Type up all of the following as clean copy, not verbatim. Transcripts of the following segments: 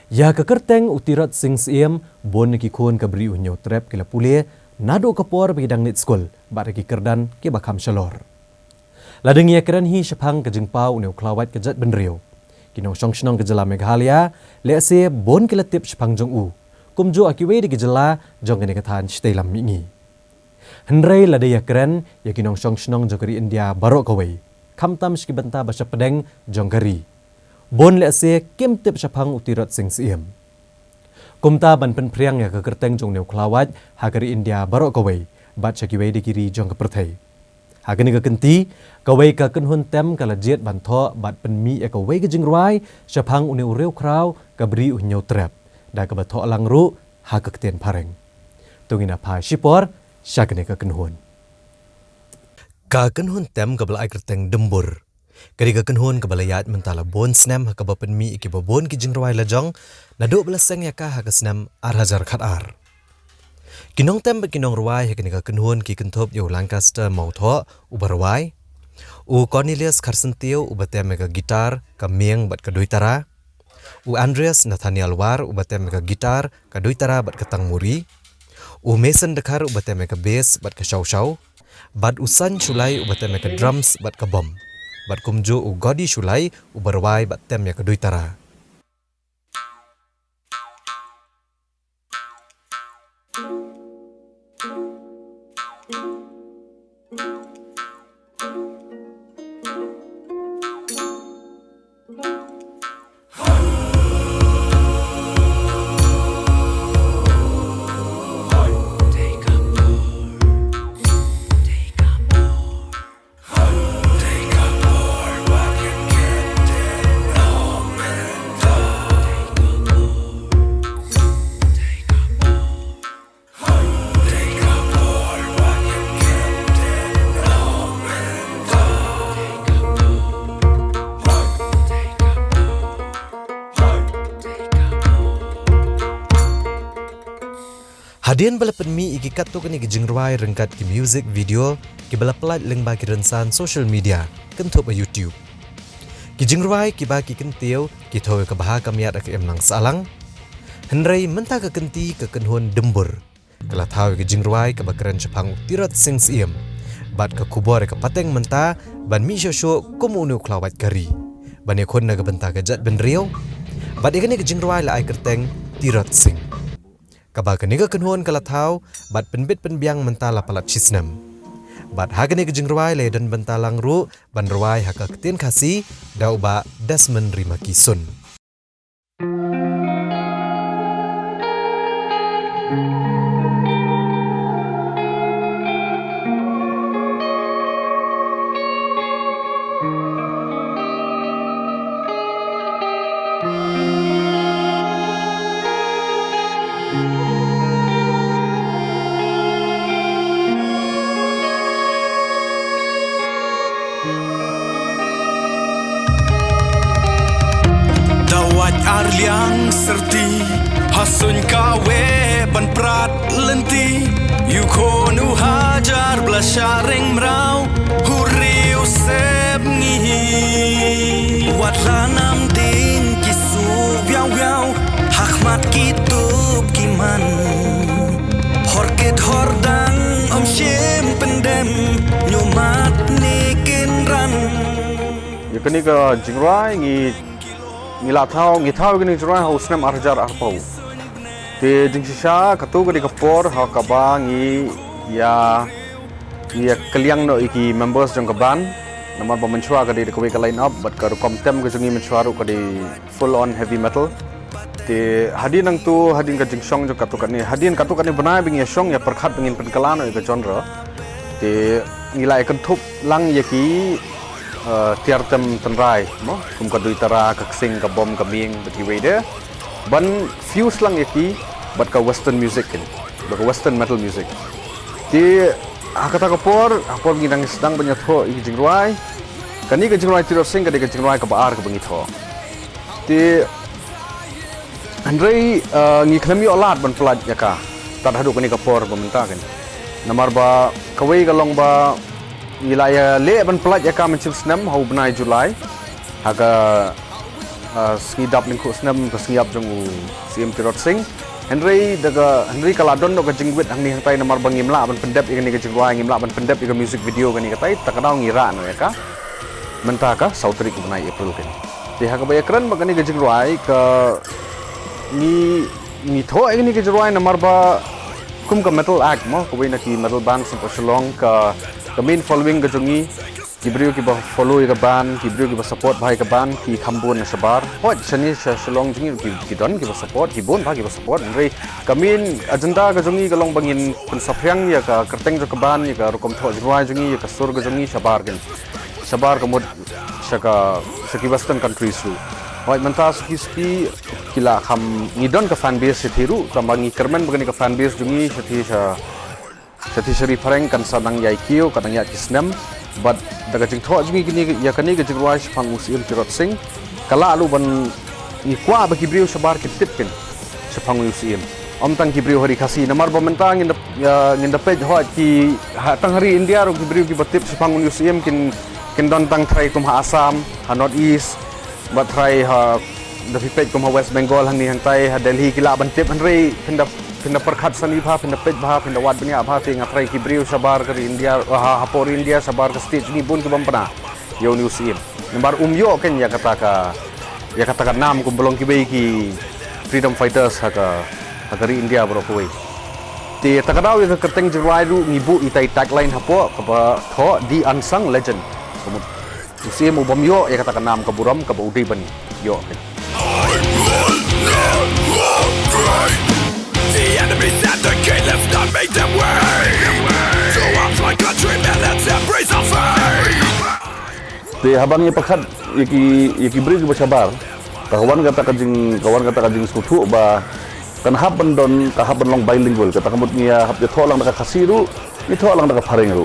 Ya kekerteng utirat sing siem bon ki kon ka bri unyo trap kila pule nado kapor bidang nit skol bare ki kerdan ki bakam shalor. Ladeng ya keran hi shapang ka jingpau ne klawat ka jat benrio. Kinong songshong ka jela Meghalaya le se bon kila tip shapang jong u. Kumjo akiwe di gejela jong kene kathan stay lam mingi. Henrei lade ya keran ya kinong songshong jong kari India barok kawai. Kamtam shki benta basha pedeng jong kari. Bon le se kim tip shapang utirat sing siem. Kumta ban pen priang ya kekerteng jong neu klawat hagari India barok kawai bat shakiwe di kiri jong keperthai. Hagani ka kenti kawai ka kenhun tem kala jet ban tho bat pen mi ya kawai ka jingruai shapang uneu reu kraw ka bri unyau trap da ka batho lang ru ha ka kten pareng. Tungina pa shipor shagani ka kenhun. Ka kenhun tem ka bala kerteng dembur. Kari ka kenhun ka balayat mentala bon snam ha ka bapen mi iki babon ki jingruai lajong na do bala seng ya ka ha ka snam arhajar khat ar. Kinong tem ba kinong ruai ha kani ka kenhun ki kentop yo Lancaster mau tho ubarwai. U Cornelius Carsentio ubatem ka gitar ka mieng bat ka doitara. U Andreas Nathaniel War ubatem ka gitar ka doitara bat ka tangmuri. U Mason Dekar ubatem ka bass bat ka shaw-shaw. Bat usan Shulai ubatem ka drums bat ka bom. Bat kumjo u Godi Shulai ubarwai bat tem ya ka doitara. Hadian bala penmi iki kato kani ki jingruai rengkat ki music video ki bala pelat leng ba ki rensan social media kentop a YouTube. Ki jingruai ki ba ki kentio ki thoe ka baha kamiat ak em nang salang. Henrei menta ka kenti ka kenhun dembur. Kala thawe ki jingruai ka bakran chapang tirat sing siem. Bat ka kubor ka pateng menta ban mi shosho komunu klawat kari. Ban ekon na ka benta ka jat benrio. Bat ikani ki jingruai la ai kerteng tirat sing. Kabal kaniga kenhuan kalathau bat penbit penbiang mentala palat chisnam. Bat hagani kejingruai le dan bentalang ru ban ruai haka ketin kasi dau ba Desmond Rimaki Sun. Arliang serti hasun kawe ban prat lenti yukonu hajar blasharing mrau huri usep ngi wat lanam din kisu biau biau hakmat kitub kiman horket hordang shem pendem nyumat nikin ran yakni ka jingrai ngila thau gini jura ho snam arjar arpau te jingsha katu gani kapor ha kabang ya kaliang no iki members jong kaban namar ba menchua gadi ko ka line up but ka komtem ga jungi menchua ru kadi full on heavy metal te hadin nang tu hadin ka jingsong jong katu kani banai bing ya song ya perkhat bingin penkalan no ka genre te ngila ikan thup lang yaki tiartem tenrai no kum ka duitara ka sing ka bom ka ming bati wede ban fuse lang yaki bat ka western music kin ba western metal music ti akata ka por ginang sedang banyak tho i jingruai kani ka jingruai tiro sing ka de ka jingruai ka baar ka bangi tho ti andrei ngi khlami olat ban plat yaka tad hadu kani ka por bamenta kin namar ba kawai ka long ba wilayah le ban pelat ya ka mencip senam hau benai Julai haga ngidap lingkuk senam ke sengiap jong CM Tirot Singh Henry kaladon do ka jingwit hang ni hang tai namar bang imla ban pendep igani ka jingwa imla ban pendep iga music video gani ka tai takanau ngira no ya ka mentah ka sautri ku nai April kan ti ha ka bay kran bagani ka jingwa ka ni tho igani ka jingwa namar ba kum ka metal act mo ko na ki metal band sampai Shillong ka main following ka jongi Kibrio ki ba follow ka ban, kibrio ki ba support bhai ka ban, ki khambun na sabar. Hoi shani Shillong jingi ki don ki ba support, ki bon bhai ki ba support. Nrei kamin agenda ka jongi ka long bangin kun saphyang ya ka kerteng jo ka ban ya ka rukom tho jingwai jongi ya ka sur ka jongi sabar gen. Sabar ka mod saki western countries lu. Hoi menta ski kila kham ngidon ka fan base sethiru tambangi kermen bagani ka fan base jongi sethi shari phareng kan sadang yai kio kadang ya kisnem. But daga jing tho jingi kini ya kani ga jing ruai phang CM Tirot Singh kala alu ban ni kwa ba kibrio sabar ki tipkin phang CM tang kibrio hari khasi namar ba mentang in the page ho ki tang hari India ro kibrio ki batip phang CM kin don tang trai kum ha Assam ha North East ba trai ha the page kum ha West Bengal hang ni hang tai ha Delhi kila ban tip hanrei pinda perkhat sani bha pinda page bha pinda wat banya bha te ngatrai ki brio sabar ke India hapor India sabar ke stage ni bun ke bampana yo ni CM nambar yo ken ya kata nam kum belong ki bei ki freedom fighters ha kari India bro koi te takadau ya kerteng jwai ru ngibu itai tagline hapo ka ba tho the unsung legend CM yo ya kata nam ka buram ka ba udai bani yo ken The enemy set the gate, let's not make them wait. So arms my country, man, let's embrace our fate. Te habangnya pakat yaki beri ke bersabar. Kawan kata kajing sutu ba kan haban don kahaban long bilingual kata kamut niya hap tho lang nakakasiru ni tho lang nakaparing ru.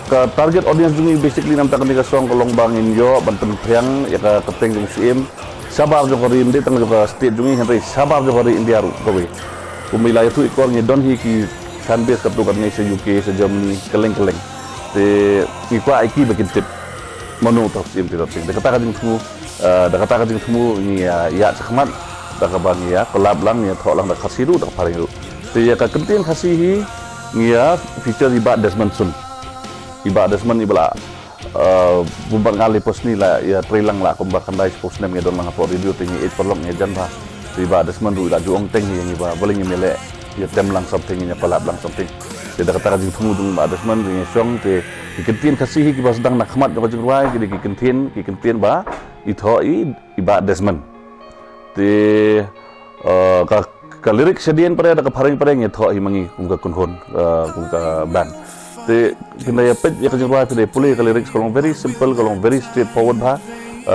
Ka target audience jungi basically nam takani ka song kolong bangin yo banten priang ya ka keteng jung CM sabar jo kori indi tang jo ka state jungi henry sabar jo kori India ru kowe. Kumilai itu ikor ni don hi ki fan base katu kan se UK se Germany keleng te ikwa iki bakin tip manu tok CM Tirot Singh. Kata kajing temu ni ya sakmat dak bang ya kolab lang ya tho lang dak khasiru dak paring ru. Te ya ka kentin khasihi ni ya feature iba Desmond Sun. Iba Desmond ibala bumbang ngali pos ni la ya trilang la kumbakan dai pos nem ya don lang hapo review tingi 8 perlong ya jan ba. Iba Desmond ru la juong teng yang iba boleh ngimele ya tem lang something nya kolab lang something. Te dak kata kajing temu dung Iba Desmond ni song te kikentin khasihi ki ba sedang nak khmat dak jing ruai ki kikentin ba itho Iba Desmond. Te ka lirik sedien pada dak paring-paring itho mangi kum ka kunhon kum ka ban. Te pindah page ya kajing ruai pindah pulih ka lirik kolong very simple kolong very straightforward ba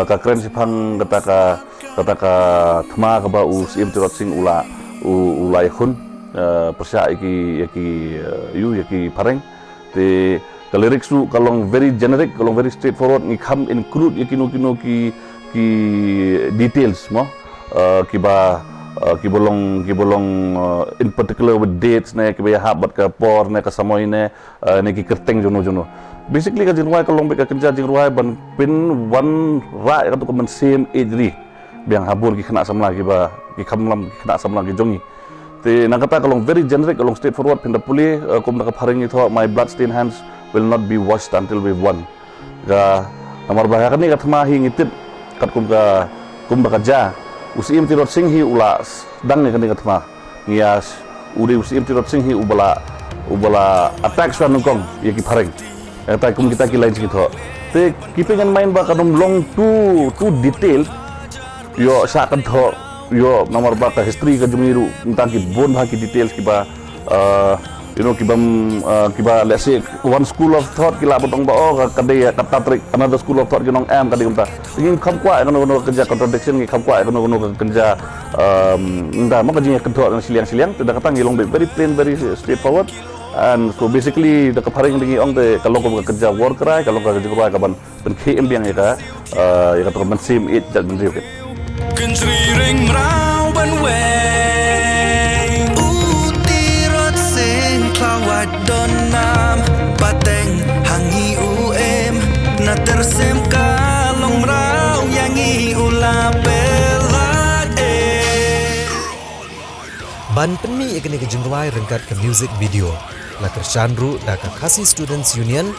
ka keren si phang kata ka thma ka ba CM Tirot Singh ula yakun persya yaki pareng te ka lirik su kalong very generic kalong very straightforward ni kham include yaki no ki details mo ki bolong in particular with dates ne ki ya habat ka por ne ka samoy ne ki kerteng jono basically ka jinwai kalong be ka kerja jinwai ban pin one ra ka to man same age ri biang habur ki kena samla ki ba ki khamlam ki kena samla ki jongi te nakata kalong very generic kalong straightforward pinda puli kum ka pharing itho my blood stained hands will not be washed until we've won ga namar bahaya kan ni ka thma hi ngitip kat kum ba ja CM Tirot Singh hi ula dang ni kan ni ka thma ngias udi CM Tirot Singh hi ubala attack swan nungkong yaki pharing eta kum kita ki lain sikitho te keeping in mind ba kanum long too detailed yo sa kan tho yo nomor ba ka history ka jumiru tentang ki bon ba ki details ki ba ki ba let's say one school of thought ki la botong ba kadai kata trik another school of thought ki nong am kadai umta ingin kham kwa kono kerja contradiction ki kham kwa kono kerja nda mo ka jing ka thot siliang te da kata ngilong very plain very straightforward and so basically da ka pharing dingi ong te kalau ko kerja work rai kalau ka kerja ka ban KM biang ya ka to man sim it jal ben riu ke Country ring rau ban weng Tirot Singh klawat don nam pateng hangi na tersem kalong rau yangi ulang Ban penmi ikani ke jengruai rengkat ke music video. La tercandru da ke Khasi Students Union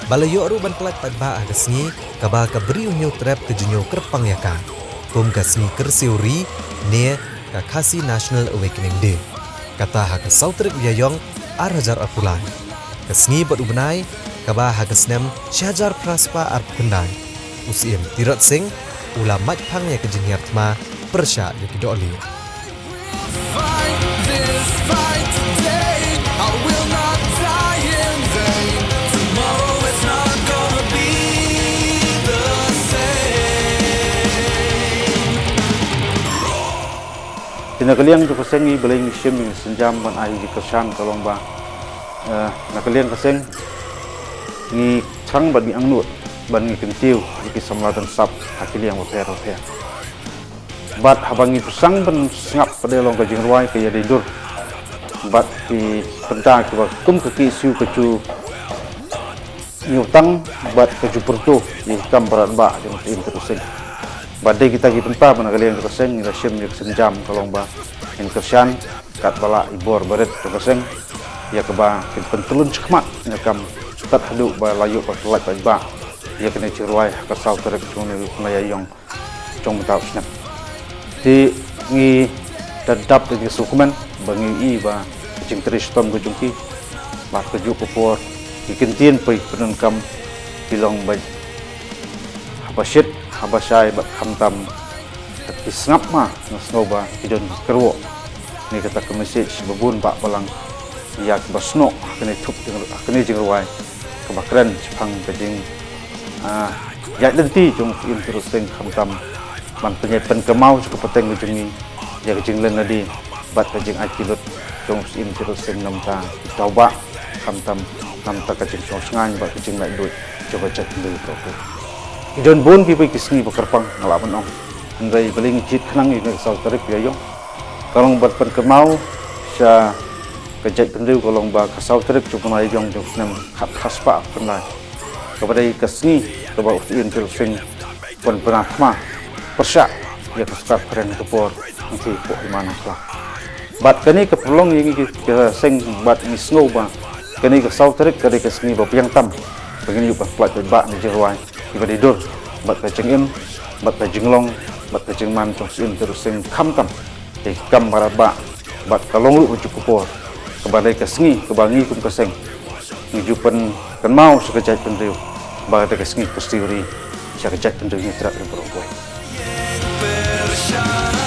balayo aru ban pelat padba agasni kaba ka beri unyo trap ke junyo kerpang yaka. Kum kasni kerseuri ne ka Khasi National Awakening Day. Kata haka sautrik yayong arhajar apulai. Kasni bat ubenai kaba hagasnem Syajar Praspa arpendai. Usim Tirat Singh ula majpang ya ke jenghiar tma persya ya ke doli. Fight this fight today. I will not die in vain. Tomorrow is not gonna be the same. Tinakaliang tu kaseng ni beling sim ni senjam ban ai di kesan tolong ba. Nakaliang kaseng ni chang ban ni angnut ban ni kentiu di samlatan sap akiliang hotel. Bat habangi pusang ban ngap pada long kajing ruai ke jadi dur. Bat di penta ke kum ke kisu kecu nyutang bat keju pertu di kam berat ba jeung tim terusin. Badai kita ki tempa ban kalian keseng ni rasim ni senjam tolong ba. In kersan kat bala ibor baret keseng ya ke ba kin pentulun cekmat nakam tat hadu ba layu ba telat ba. Ya kena ciruai kasau terek cun mayayong cong tau snap. Di ngi dadap dengan sukuman bangi i ba jing triston go jungki ba keju popor ikentien pai penenkam bilong ba habasyit habasai ba khamtam tapi snap ma nasno ba idon kerwo ni kata ke message babun ba balang ya basno kena thup dengan kena jingruai kebakran cipang kejing ya denti jong in terus sing khamtam man penyepen kemau cukup peteng ujungi ya kejing len nadi bat kejing akilut jong in terus sing namta tauba khamtam namta kejing songan bat kejing lai duit coba cek dulu proper idon bun pipi kisni bekerpang ngalapan ong andai beling jit khnang ini sal tarik ya yong kalong bat pen kemau sya kejek pendeu kalong ba kasau tarik cukup nai jong jong nam khap khaspa penai kepada kesni coba in terus sing pun pernah mah persyak ya kesukat keren kepor nanti pok di mana lah bat kini kepelong yang ke seng bat ni snow ba kini ke sautrik kini ke seni bap yang tam begini juga plat ba ni jeruai tiba tidur bat ke cengim bat ke jenglong bat ke jengman cong sin terus seng kham tam kam baraba bat kalong lu ujuk kepor kepada ke seni kebangi kum ke seng ngijupan kan mau sekejap pendriu ba ke seni pestiuri sekejap pendriu ni terak beroboi. Shine.